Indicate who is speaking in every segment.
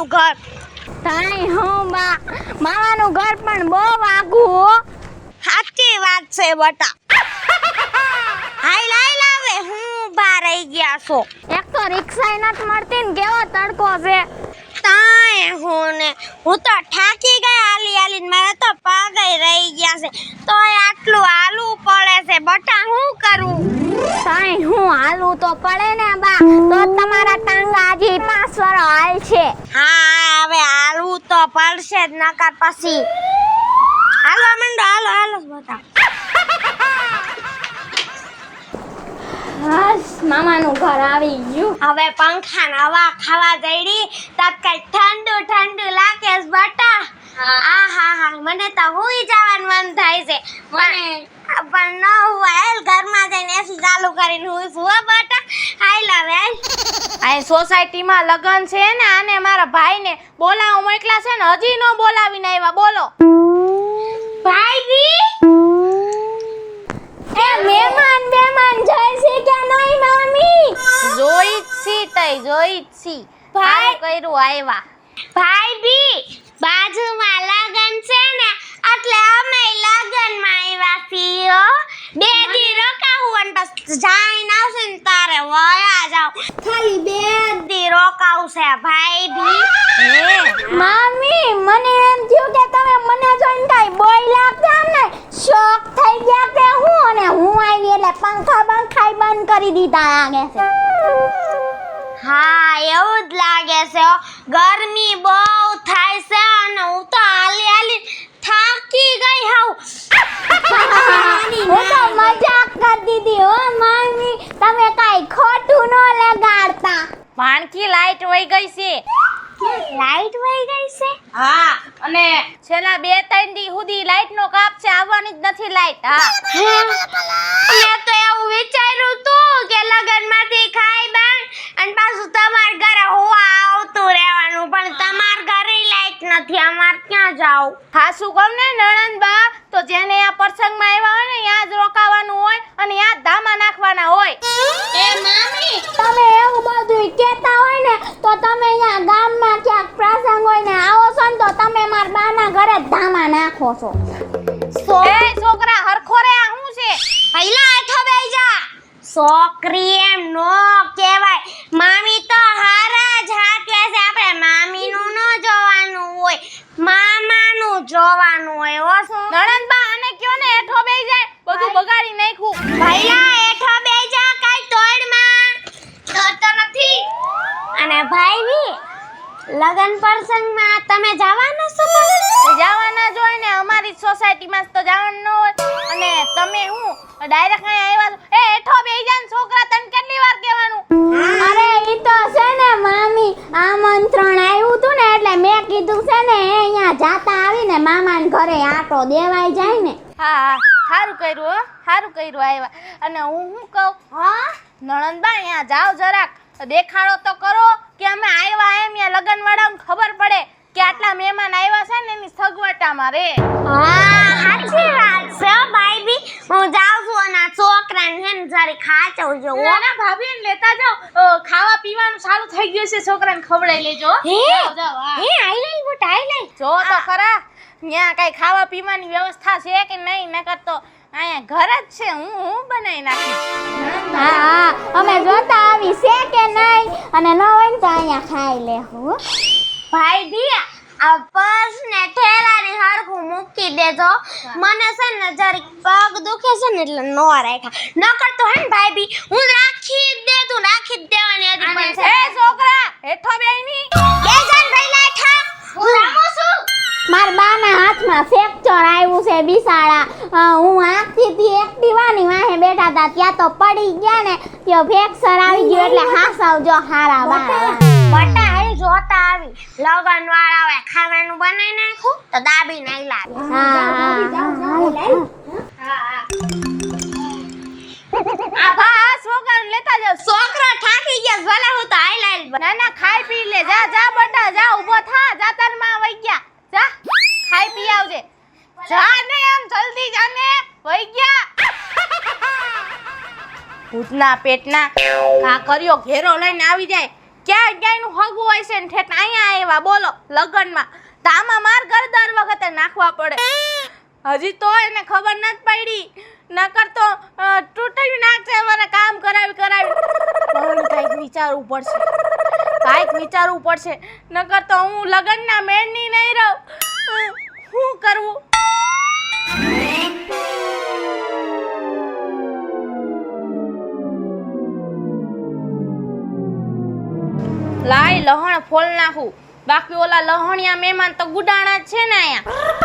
Speaker 1: મામાનું ઘર.
Speaker 2: તાઈ હું મામાનું ઘર પણ બહુ આઘું હો.
Speaker 1: સાચી વાત છે બટા. હાલ આવે હું ઊભા રહી ગયા છો.
Speaker 2: એક તો રિક્ષા નથી મળતી ને કેવો તડકો છે.
Speaker 1: તાય હું તો ઠાકી ગઈ હાલી મારા તો પગ રહી ગયા છે. તોય આટલું હાલવું પડે છે બટા, હું કરું?
Speaker 2: તાઈ હું હાલવું તો પડે ને બા, તો તમારા ટાંગા હજી 5 વર્ષ હાલ છે.
Speaker 1: હા હવે હાલવું તો પડશે જ, નકર પછી હાલો મંડો, હાલો બટા.
Speaker 2: બસ મામાનું ઘર આવી ગયું.
Speaker 1: હવે પંખા હવા ખાવા જઈડી તત કઈ ઠંડુ લાગે છે બટા. હા મને તો હુઈ જવાનું મન થાય છે. પણ ન હુવાય, ઘરમાં જઈને એસી ચાલુ કરીને હુઈશું હો બટા. હાલ હવે
Speaker 3: આ સોસાયટીમાં લગન છે ને, આને મારા ભાઈને બોલાવો મોકલા છે ને, હજી નો બોલાવીને આવ્યા. બોલો
Speaker 1: ભાઈ
Speaker 2: એ મહેમાન જાય છે કે નહીં મામી?
Speaker 3: જોઈ જ છી તઈ જોઈ જ છી.
Speaker 1: ભાઈ
Speaker 3: કર્યું આવ્યા.
Speaker 1: ભાઈ બાજુમાં લગન છે ને, એટલે અમે લગનમાં આવ્યા છીએ. 2 દી રોકાવું અને બસ જાઈને આવશે ને તારે વયા જાવ. ખાલી 2 દી રોકાવશે ભાઈ બી.
Speaker 2: મામી મને એમ થયું કે તમે મને જોઈને કાઈ બોલ્યા કેમ ને, શોક થઈ ગયા કે હું, અને હું આવી એટલે પંખા બંધ કરી દીધા લાગે છે.
Speaker 1: હા એવું જ લાગે છે. ગરમી બહુ થાય છે અને હું તો હાલી થાકી ગઈ હાવ.
Speaker 2: હું તો મજાક કરી દીધી હો મામી, તમે કાઈ ખોટું ન લગાડતા.
Speaker 3: ભાણકી લાઈટ વહી ગઈ છે.
Speaker 1: લાઈટ વહી ગઈ છે?
Speaker 3: હા, અને છેલ્લા 2-3 દી સુધી લાઈટ નો કાપ છે, આવવાની જ નથી લાઈટ. હા
Speaker 1: મેં તો એવું વિચાર્યું તું કે લગનમાંથી ખાઈ બાણ અને પાછું તમાર ઘરે હોવા આવતું રહેવાનું, પણ તમાર ઘરે લાઈટ નથી. અમાર ક્યાં જાવ?
Speaker 3: હાસુ કહું ને નણંદબા, તો જેને આ પ્રસંગમાં આવ્યા હોય ને ત્યાં જ રોકાવાનું હોય અને ત્યાં જ ધામા નાખવાના હોય.
Speaker 2: એ મામી તમે એવું બધું કહેતા હોય ને, તો તમે અહીંયા ગામમાં ક્યાંક પ્રસંગ હોય ને આવો છો ને, તો તમે માર બાના ઘરે જ ધામા નાખો છો.
Speaker 3: એ છોકરા હરખો રે, આ શું છે?
Speaker 1: પહેલા હેઠો બેહી જા. છોકરી એમ નો કહેવાય. મામી તો હારા જ હાકે છે. આપણે મામીનું ન જોવાનું હોય, મામાનું જોવાનું હોય. હો
Speaker 3: નણંદબા આને કયો ને હેઠો બેહી જાય, બધું બગાડી નાખ્યું.
Speaker 1: પહેલા હેઠો બેહી જા, કાઈ તોડમાં તો નથી. અને ભાઈ લગન પ્રસંગમાં તમે જવાના છો?
Speaker 3: જવાના જ હોય ને, અમારી સોસાયટીમાં તો જવાનું ન હોય. અને તમે હું ડાયરેક્ટ અહીં આવ્યા છો? એ હેઠો બેહી જાય ને છોકરા, તને કેટલી વાર કહેવાનું?
Speaker 2: અરે ઈ તો છે ને મામી, આમંત્રણ આવ્યું તું ને એટલે મેં કીધું છે ને અહીંયા જાતા આવીને મામાને ઘરે આટો દેવાઈ જાય ને.
Speaker 3: હા સારું કર્યું હો, સારું કર્યું આવ્યા. અને હું શું કહું,
Speaker 1: હા
Speaker 3: નણંદબા અહીંયા જાઓ જરાક, દેખાડો તો કરો કે અમે આવ્યા એમ. ત્યાં લગન વાળાને ખબર પડે કે આટલા મહેમાન આવ્યા છે ને, એની સગવડતામાં રે.
Speaker 1: હા સાચી વાત છે ભાઈ બી. હું જાઉં છું અને આ છોકરાને હે ને જરી ખાચવજો.
Speaker 3: ના ભાભીને લેતા જાઓ, ખાવા પીવાનું સારું થઈ ગયું છે, છોકરાને ખવડાવી લેજો. જાઓ, જાઓ, હા.
Speaker 1: હે આઈ લઈ બુટ આઈ લઈ.
Speaker 3: જો તો ખરા ત્યાં કઈ ખાવા પીવાની વ્યવસ્થા છે કે નહીં, નકર તો અહીંયા ઘર જ છે, હું બનાવી નાખીશ.
Speaker 2: હા અમે જોતા આવી છે કે નહીં, અને ન હોય ને તો અહીંયા ખાઈ લેવું.
Speaker 1: ભાઈ બી આ પર્સ ને ઠેલાની હરખું મૂકી દેજો. મને છે ને જરી પગ દુખે છે ને એટલે નો રાખ્યા, નકર તો હે ને ભાઈ બી હું રાખી જ દેવાની હતી. પણ છે
Speaker 3: એ છોકરા હેઠો બેહી
Speaker 1: બે જણ ભઈલા ઠા હું રામો છું.
Speaker 2: મારા બાના હાથમાં ફ્રેક્ચર આવ્યું છે બિસાડા. હું આખી થી એક્ટિવાની વાહે બેઠા હતા ત્યાં તો પડી ગયા ને, ત્યાં ફ્રેક્ચર આવી ગયું. એટલે હાસવજો હારા બા.
Speaker 1: બટા હાલ જોતા આવી લગન વાળાએ ખાવાનું બનાવી નાખ્યું તો દાબી નહીં લાવી.
Speaker 3: આ છોકરાને લેતા જાવ.
Speaker 1: છોકરા થાકી ગયા ભલે હું તો હાલ હાલ.
Speaker 3: ના ના ખાઈ પી લે, જા જા બટા જા, ઊભો થા, જા તાર માં વઈ ગયા, જા ખાઈ પી આવજે. જા ને આમ જલ્દી જા ને, વઈ ગયા. ભૂતના પેટના કા કર્યો ઘેરો લઈને આવી જાય, ક્યાંયનું હગું હોય છે ને ઠેઠ અહીંયા આવ્યા બોલો લગ્નમાં તો આમાં માર ઘર દર વખતે નાખવા પડે હજી તો એને ખબર નથી પડી નકર તો તૂટી નાખશે મને કામ કરાવી પણ કાંઈક વિચારવું પડશે નકર તો હું લગ્નના મેળની નહીં રહું શું કરવું લાય લહણ ફોલ નાખું બાકી ઓલા લહણિયા મહેમાન તો ગુડાણા જ છે ને અહીંયા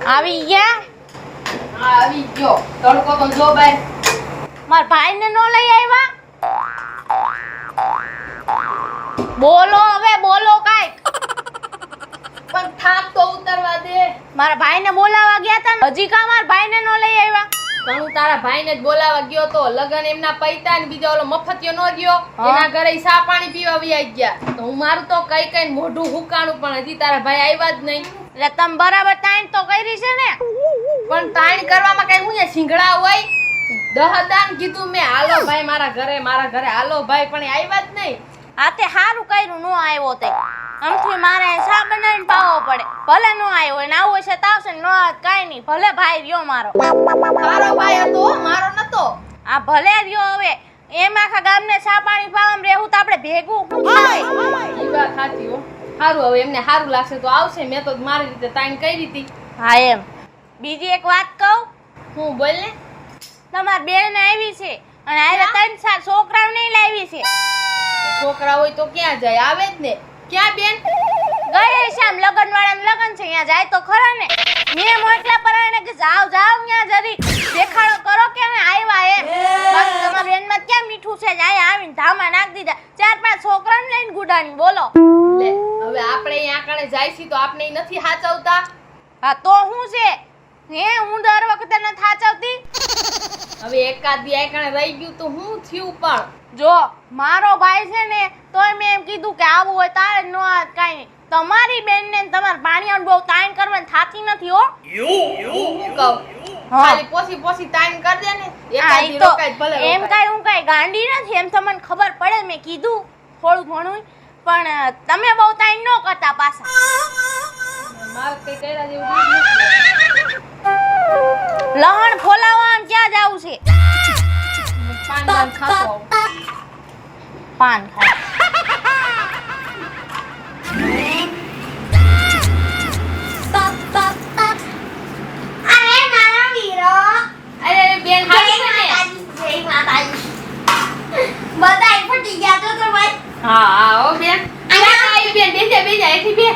Speaker 3: આવી ગયા
Speaker 4: હા આવી ગયો તડકો તો જો બાય
Speaker 3: મારા ભાઈને નો લઈ આવ્યા બોલો હવે બોલો કાંઈક
Speaker 4: પણ થાક તો ઉતરવા દે
Speaker 3: મારા ભાઈને બોલાવા ગયા હતા ને હજી કા મારા ભાઈને નો લઈ આવ્યા
Speaker 4: પણ હું તારા ભાઈને જ બોલાવા ગયો તો લગન એમના પૈતા ને બીજો ઓલો મફતિયો નો ગયો
Speaker 3: હા.
Speaker 4: એના ઘરે ઈ સા પાણી પીવા વયા ગયા તો હું મારું તો કઈ મોઢું હુકાણું પણ હજી તારા ભાઈ આવ્યા જ નહીં
Speaker 3: એટલે તમે બરાબર ટાઈમ તો કરી છે ને
Speaker 4: પણ તાણ કરવામાં કઈ હું સિંગડા હોય દહદાન કીધું મેં હાલો ભાઈ મારા ઘરે હાલો ભાઈ પણ એ આવ્યા જ નહીં
Speaker 3: આ તે સારું કર્યું નો આવ્યો તે આમથી મારે શા બનાવીને પાવો પડે ભલે નો આવ્યો હોય ને આવું હશે તો આવશે ને નો આવે કાંઈ નહીં ભલે ભાઈ રહ્યો મારો
Speaker 4: તારો ભાઈ હતો મારો નતો
Speaker 3: આ ભલે રહ્યો હવે એમ આખા ગામને શા પાણી પાવામાં રહેવું તો આપણે ભેગું શું થાય
Speaker 4: ઈ વાત સાચી હો સારું હવે એમને સારું લાગશે તો આવશે મેં તો મારી રીતે તાણ કરી હતી
Speaker 3: હા એમ બીજી એક વાત કહું
Speaker 4: હું બોલ ને
Speaker 3: તમારી બેન આવી છે અને આરે 3-4 છોકરાઓ નહીં લાવી છે
Speaker 4: છોકરા હોય તો ક્યાં જાય આવે જ ને ક્યાં બેન
Speaker 3: ગયે શામ લગન વાળાનું લગન છે અહીંયા જાય તો ખરા ને મેં મોકલા પરાણે કે જાવ ત્યાં જરી દેખાડો કરો કે અમે આવ્યા એમ બાકી તમારા બેનમાં ક્યાં મીઠું છે જાય આવીને ધામા નાખ દીધા 4-5 છોકરાને લઈને ગુડાની બોલો
Speaker 4: લે હવે આપણે અહીંયા કણે જાય છી તો આપણે ઈ નથી હાચવતા
Speaker 3: હા તો શું છે હે હું દર વખતે ન થાચવતી
Speaker 4: હવે એકાદ દી આ કણે રહી ગયું તો હું થયું પણ
Speaker 3: જો મારો ભાઈ છે ને તોય મેં એમ કીધું કે આવું હોય તારે નો આ કાઈ નહીં તમારી બેન ને તમાર પાણીયાને બહુ તાણ કરવાની થાતી નથી હો
Speaker 4: હું કહું ખાલી પોસી તાણ કર દે ને
Speaker 3: હા,
Speaker 4: એકાદ
Speaker 3: ઈ
Speaker 4: દી
Speaker 3: તો
Speaker 4: રોકાય ભલે
Speaker 3: એમ કાઈ હું કાઈ ગાંડી નથી એમ તમને ખબર પડે મેં કીધું થોડું ઘણું પણ તમે બહુ તાણ ન કરતા પાછા
Speaker 4: માર કઈ કર્યા જેવું નથી.
Speaker 3: લહણ ફોલાવા આમ ક્યાં જાવું છે
Speaker 4: પાન બાન ખાતો આવું.
Speaker 3: પાન ખાય
Speaker 1: અરે મારા વીરો
Speaker 4: અરે બેન હારી છે ને
Speaker 1: જય માતાજી બધાય ફટી ગયા તો ભાઈ
Speaker 4: હા હા ઓ બેન ક્યારે આવી બેન બેજા એથી બે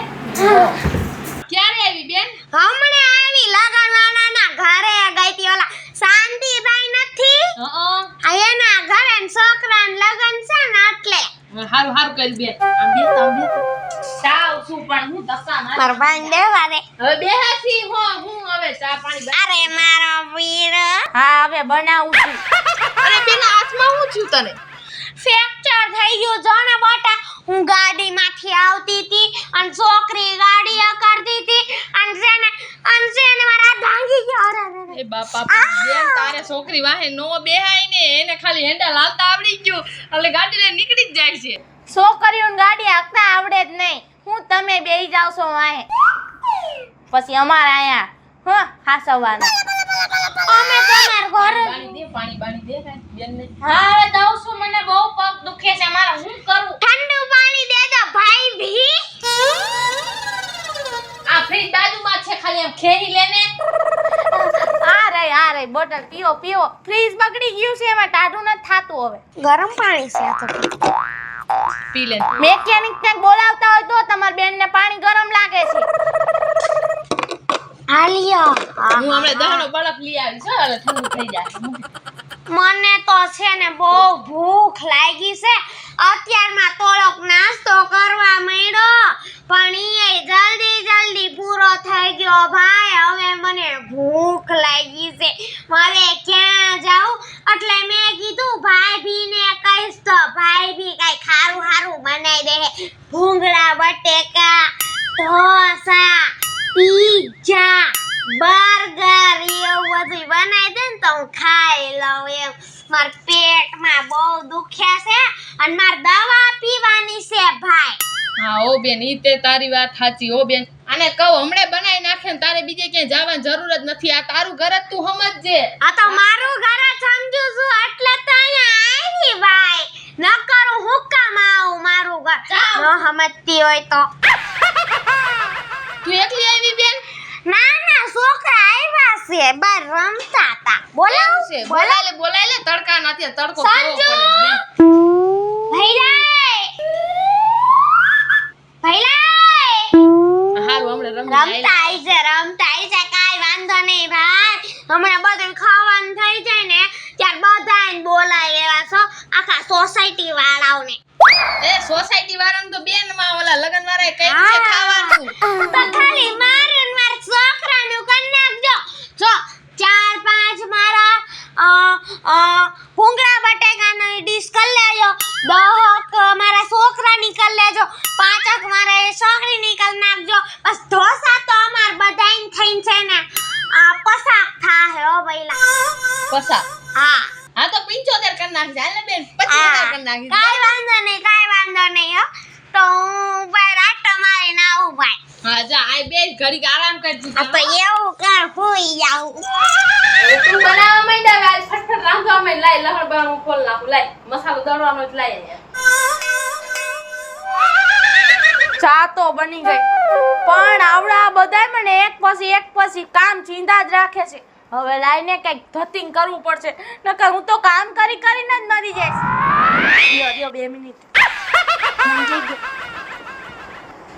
Speaker 4: ક્યારે આવી બેન
Speaker 1: હમણે આવી લગનવાળાના ઘરે ગઈ તી ઓલા શાંતિભાઈ નથી આ એના ઘરે ને છોકરાને લગન છે ને એટલે
Speaker 4: હારું હારું કરી બેન આમ બે સાવ શું પણ હું દસા માર
Speaker 1: મારા ભાઈને દેવા દે
Speaker 4: હવે બેહાસી હો હું હવે ચા પાણી
Speaker 1: અરે મારો વીર
Speaker 3: હા હવે બનાવું છું
Speaker 4: અરે બેન હાથમાં હું છું તને
Speaker 1: ફ્રેક્ચર થઈ ગયું જો ને બેટા હું ગાડીમાંથી આવતી હતી અને છોકરી ગાડી અકડતી હતી અને છે ને મારા હાથ ભાંગી ગયો અરે
Speaker 4: એ બાપા બેન તારે છોકરી વાહે નો બેહાય ને એને ખાલી હેન્ડલ હાલતા આવડી ગયું એટલે ગાડી લઈને નીકળી જ જાય છે
Speaker 3: છોકરીઓને ગાડી હાંકતા આવડે જ નહીં હું તમે બેહી જાવ છો વાહે પછી અમારે અહીંયા હાસવવાના
Speaker 1: અમે તમાર ઘર
Speaker 4: પાણી બાણી દે કાંઈ બેનને
Speaker 3: હા હવે દઉં છું મને બહુ પગ દુખે છે મારે શું કરું
Speaker 1: ઠંડુ પાણી દે દો ભાઈ ભી
Speaker 4: આ ફ્રીજ બાજુમાં છે ખાલી આમ ખેરી લેને
Speaker 3: આ રે બોટલ પીવો ફ્રીજ બગડી ગયું છે એમાં ટાઢું નથી થાતું હવે
Speaker 1: ગરમ પાણી છે આ તો
Speaker 4: પી લે
Speaker 3: મેકેનિક ને બોલાવતા હોય તો તમારી બેનને પાણી ગરમ લાગે છે
Speaker 1: હાલિયો
Speaker 4: હું હમણાં દહનો બળફ લઈ આવી છું એટલે ઠંડુ થઈ જાય
Speaker 1: મને તો છે ને બહુ ભૂખ લાગી છે અત્યારમાં થોડોક નાસ્તો કરવા માંડ્યો પણ ઈ જલ્દી પૂરો થઈ ગયો ભાઈ હવે મને ભૂખ લાગી છે મારે ક્યાં જાઉં એટલે મેં કીધું ભાઈ ભીને કહીશ તો ભાઈ ભી કઈ ખારું બનાવી દે ભૂંગળા બટેકા ઢોસા પીઝા બર્ગર એવું બધું પીવાની છે ભાઈ.
Speaker 4: હા ઓ બેન ઈ તે તારી વાત સાચી હો બેન આને કહું હમણે બનાવી નાખે ને તારે બીજે ક્યાંય જવાની જરૂર જ નથી આ તારું ઘર જ તું સમજજે
Speaker 1: આ તો મારું ઘર જ સમજુ છું એટલે તો અહીંયા આવી ભાઈ. નકર હું કામ આવું મારું ઘર ન સમજતી હોય તો.
Speaker 4: તું એકલી આવી બેન
Speaker 1: ના ના છોકરા આવ્યા છે બાર રમતા હતા. બોલાવું
Speaker 4: છે બોલાય લે તડકા નથી તડકો કેવો
Speaker 1: સંજુ!
Speaker 4: પડે બેન
Speaker 1: ભૈલાઈ
Speaker 4: હારું હમણે
Speaker 1: રમતા આવી છે કાઈ વાંધો નહીં ભાઈ. હમણાં બધું ખાવાનું થઈ જાય ને ત્યાર બધાને બોલાય લેવા છો આખા સોસાયટી વાળાઓને.
Speaker 4: એ સોસાયટી વાળાને તો બેન માં ઓલા લગન વાળાએ કહ્યું છે ખાવાનું
Speaker 1: તો ખાલી મારું ને મારા છોકરાનું કરી નાખજો. જો 4-5 મારા ભૂંગળા બટેકાની ડીશ કરી લેજો. 10 મારા છોકરાની કરી લેજો. 5 મારા એ છોકરીની કરી નાખજો. બસ ઢોસા તો અમાર બધાઈને થઈને છે ને પસાક થાહે હો ભઈલા.
Speaker 4: પસા
Speaker 1: હા
Speaker 4: હા તો 75 કરી નાખજે હાલે બેન 25 કરી નાખજે
Speaker 1: કાઈ વાંધો નહીં હો. તો હું ભાઈ રાટો મારીને આવું ભાઈ.
Speaker 4: હા જા આય બે ઘડીક આરામ કરજી
Speaker 1: આ તો એવું કર હોઈ જાવ.
Speaker 4: તું બનાવવા માંડ્યા વાલ ફટફટ રાંધવા માંડ લાય લહણ બા હું ખોલ નાખું લાય મસાલો દળવાનો જ લાય
Speaker 3: ચા તો બની ગઈ પણ આવડા બધાય મને એક પછી કામ ચીંધા જ રાખે છે. હવે લાઈને કઈક ધતિંગ કરવું પડશે નકર હું તો કામ કરીને જ મરી જઈશ. લ્યો 2 મિનિટ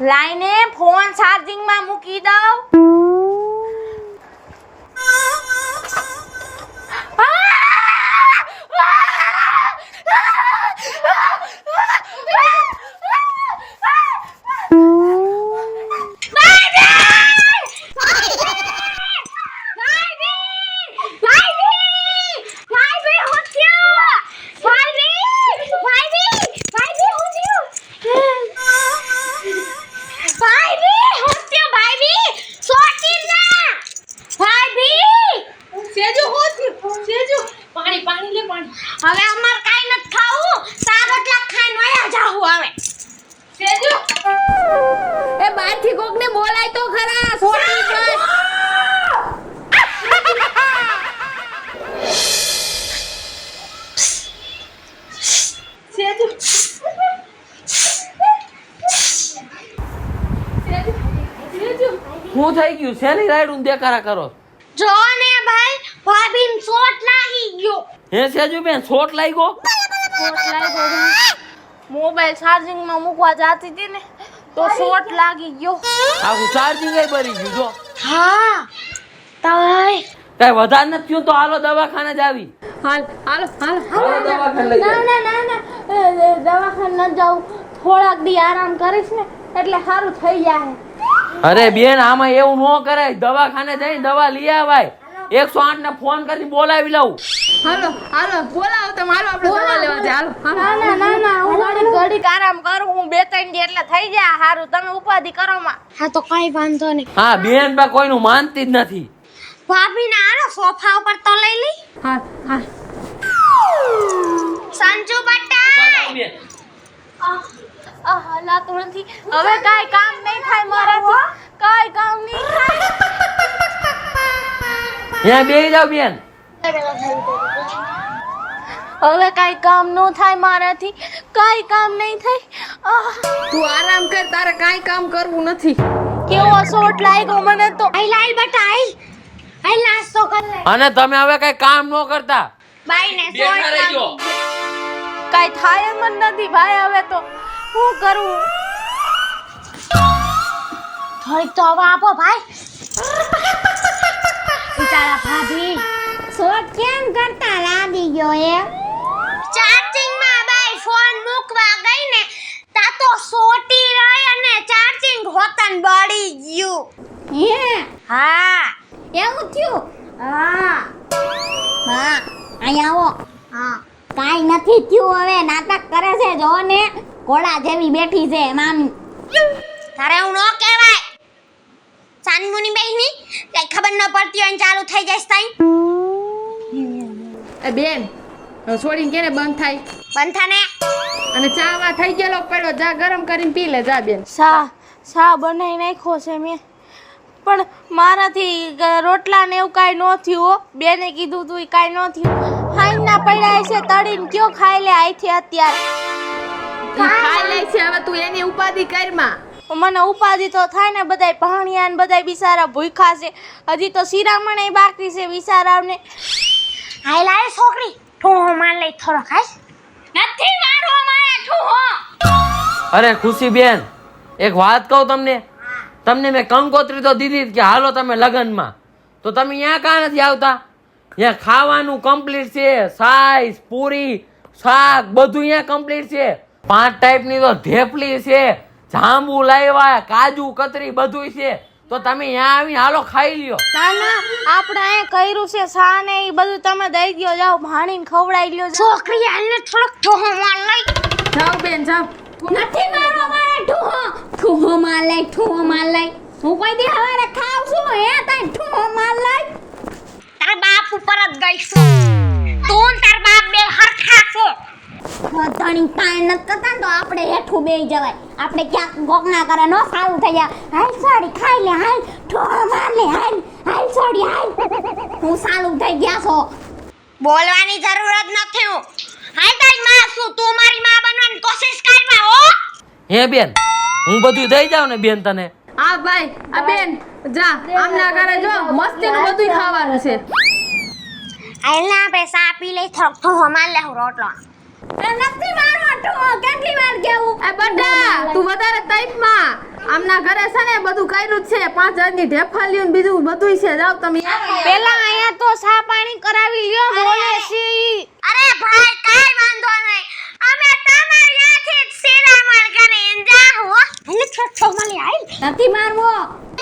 Speaker 3: લાઈને ફોન ચાર્જિંગ માં મૂકી દઉં.
Speaker 1: હવે અમાર કાઈ નથી ખાવું. 4 રોટલા ખાઈને વયા જાહું હવે.
Speaker 4: સેજુ
Speaker 3: એ બહારથી કોકને બોલાય તો ખરા સોટી બસ.
Speaker 4: સેજુ
Speaker 5: હું થઈ ગયું શેની રાઈડ દેખારા કરો
Speaker 1: જો ને ભાઈ ભાભીન શોટ લાગી ગયો.
Speaker 5: હે સેજુ બેન છોટ લાગ્યો
Speaker 3: મોબાઈલ ચાર્જિંગ માં મૂકવા જાતી હતી ને તો શોર્ટ લાગી ગયો.
Speaker 5: આખું ચાર્જિંગ ભરી ગયું જો
Speaker 1: હા તોય
Speaker 5: કઈ વધારે નથી થયું તો હાલો દવાખાને જ આવી
Speaker 3: હાલો
Speaker 5: હાલો દવાખાને લઈ જાઓ.
Speaker 3: ના દવાખાને ન જાઉં થોડાક દી આરામ કરીશ ને એટલે સારું થઈ જાય.
Speaker 5: અરે બેન આમાં એવું ન કરાય દવાખાને જઈને દવા લઈ આવાય 108 ને ફોન કરી બોલાવી લઉં
Speaker 3: હાલો બોલાવો તમે હાલો આપણે દવા લેવા જાય હાલો ના હું ઘડીક આરામ કરું હું 2-3 દી એટલે થઈ જાય સારું તમે ઉપાધિ કરો માં.
Speaker 1: હા તો કઈ વાંધો નહીં.
Speaker 5: હા બેન બા કોઈનું માનતી જ નથી
Speaker 1: ભાભીને આનો સોફા ઉપર તો લઈ લઈ.
Speaker 3: હા
Speaker 1: સંજુ બટા
Speaker 5: બેન
Speaker 3: હલાતું નથી હવે કાઈ કામ નહીં થાય મારાથી કાઈ કામ નહીં થાય.
Speaker 5: ત્યાં બેસી જાવ બેન
Speaker 3: હવે કાઈ કામ ન થાય મારાથી કાઈ કામ નહીં થાય.
Speaker 4: તું આરામ કર તારે કાઈ કામ કરવું નથી
Speaker 3: કેવો શોટ લાગ્યો મને તો.
Speaker 1: આઈ લાલ બટા આઈ નાસ્તો કર લે.
Speaker 5: અને તમે હવે કઈ કામ ન કરતા
Speaker 1: બાઈને
Speaker 5: બેઠા
Speaker 1: શોટ
Speaker 5: રહેજો
Speaker 3: કાઈ થાય એમ જ નથી ભાઈ હવે તો શું કરું.
Speaker 1: થોડીક તો હવે આપો ભાઈ. બિચારા ભાભી
Speaker 2: શોટ કેમ કરતા લાગી ગયો એ
Speaker 1: ચાર્જિંગ માં બાઈ ફોન મૂકવા ગઈ ને તા તો સોટી રહી અને ચાર્જિંગ હોતન બળી ગયું.
Speaker 2: હે
Speaker 1: હા
Speaker 2: એવું થયું
Speaker 1: હા
Speaker 2: અહીંયા આવો
Speaker 1: હા
Speaker 2: કાઈ નથી થયું હવે નાટક કરે છે જો ને ઘોડા જેવી બેઠી છે મામી.
Speaker 1: તારે હું ન કહેવાય. સાનમુની બેહની કઈ ખબર ન પડતી હોય ને ચાલુ થઈ જાય તાઈ.
Speaker 4: એ બેન છોડીને કેને બંધ થાય
Speaker 1: બંધ થાને.
Speaker 4: અને ચા વા થઈ ગયેલો પડ્યો જા ગરમ કરીને પી લે જા બેન
Speaker 3: શા બનાવી નાખ્યો છે મેં, પણ મારાથી રોટલા ને એવું કાંઈ ન થયું હો. બેને કીધું તું કાંઈ ન થયું. હાઈના પડ્યા છે તળીને કયો ખાઈ લે આઈથી અત્યારે.
Speaker 4: ઈ ખાઈ લે છે હવે તું એની ઉપાધિ કરમાં.
Speaker 3: મને ઉપાધિ તો થાય ને, બધાય ભાણિયા ને બધાય બિચારા ભૂખ્યા છે. હજી તો શિરામણે બાકી છે બિચારાને.
Speaker 1: હાય લાય છોકરી ઠોહો માર લઈ થોડો ખાઈશ. નથી મારો મારે ઠોહો.
Speaker 5: અરે ખુશી બેન, એક વાત કહું તમને મેં કંકોત્રી તો દીધી જ કે હાલો તમે લગનમાં, તો તમે અહીંયા કાં નથી આવતા? અહીંયા ખાવાનું કમ્પ્લીટ છે, સાઈઝ પૂરી શાક બધું અહીંયા કમ્પ્લીટ છે. 5 ટાઈપની તો ઢેપલી છે, જાંબુ લાવ્યા, કાજુ કતરી બધું છે. તો તમે અહીંયા આવીને હાલો ખાઈ લ્યો.
Speaker 3: ના આપણે અહીંયા કર્યું છે શા ને એ બધું તમે દઈ દ્યો, જાઓ ભાણીને ખવડાવી લ્યો.
Speaker 1: છોકરી હાલને થોડોક ઠોહો માર લઈ.
Speaker 4: જાઓ બેન જાઓ.
Speaker 2: નથી મારો મારે ઠુહો માર લઈ, ઠુહો માર લઈ. હું કોઈ દી હવારે ખાવ છું હે તાઈ ઠુહો માર લઈ.
Speaker 1: તારા બાપ ઉપર જ ગઈશું. તું ને તાર બાપ બે હરખા છો.
Speaker 2: બધાની કાંઈ નથી કરતા ને તો આપણે હેઠું બેહી જવાય. આપણે ક્યાંક ગોગના કરે નો સારું થઈ જાય. હાલ સાડી ખાઈ લે, હાલ ઠોહો માર લે, હાલ સાડી હાલ. હું સારું થઈ ગયા છો.
Speaker 1: બોલવાની જરૂર જ નથી. હાય તારી માં શું તું મારી માં બનવાની કોશિશ કરવા હો?
Speaker 5: હે બેન, હું બધું દઈ જાઉં ને બેન તને?
Speaker 4: આ ભાઈ આ બેન જા આમના ઘરે જો મસ્તીનું બધું ખાવાનું છે.
Speaker 1: હાલના આપણે સા પી લઈ થોડોક ઠોહો માર લે રોટલો.
Speaker 2: નથી મારો ઠુહો, કેટલી વાર કેવું?
Speaker 4: એ બટા તું વધારે તાઈપમાં. આમના ઘરે છે ને બધું કર્યું જ છે, 5000 ની ઢેફાલ્યું ને બીજું બધું છે. જાવ તમે.
Speaker 3: પેલા અહીંયા તો સા પાણી કરાવી લ્યો. બોલે છે ઈ.
Speaker 1: અરે ભાઈ કાઈ વાંધો નહીં. અમે તમારી આથી જ શિરામણ કરીને જાહુ. હાલે થોડોક ઠોહો માર લે હાલ.
Speaker 2: નથી મારવો.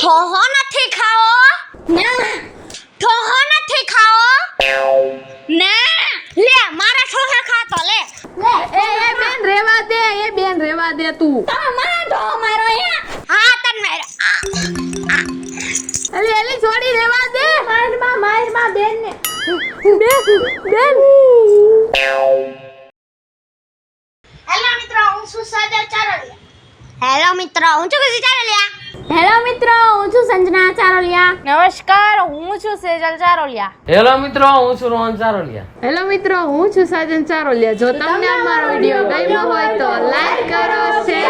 Speaker 1: ઠોહો નથી ખાવો.
Speaker 2: ના
Speaker 1: ઠોહો નથી ખાવો. ના લે મારા ઠોહા ખાતો લે.
Speaker 2: લે
Speaker 4: એ બેન રેવા દે, એ બેન રેવા દે તું.
Speaker 2: તમે મને ઠુહો મારો હે.
Speaker 1: હા તન માર.
Speaker 4: એલી છોડી રેવા દે.
Speaker 3: મારમાં બેન ને
Speaker 1: હેલો મિત્રો હું છું સજલ ચારોલિયા. હેલો મિત્રો હું છું ખુશી ચારોલિયા.
Speaker 2: હેલો મિત્રો, હું છું સંજના ચારોલિયા.
Speaker 3: નમસ્કાર, હું છું સેજલ ચારોલિયા.
Speaker 5: હેલો મિત્રો, હું છું રોહન ચારોલિયા.
Speaker 4: હેલો મિત્રો હું છું સાજન ચારોલિયા. જો તમને અમારો વિડિયો ગમ્યો હોય તો લાઈક કરો, શેર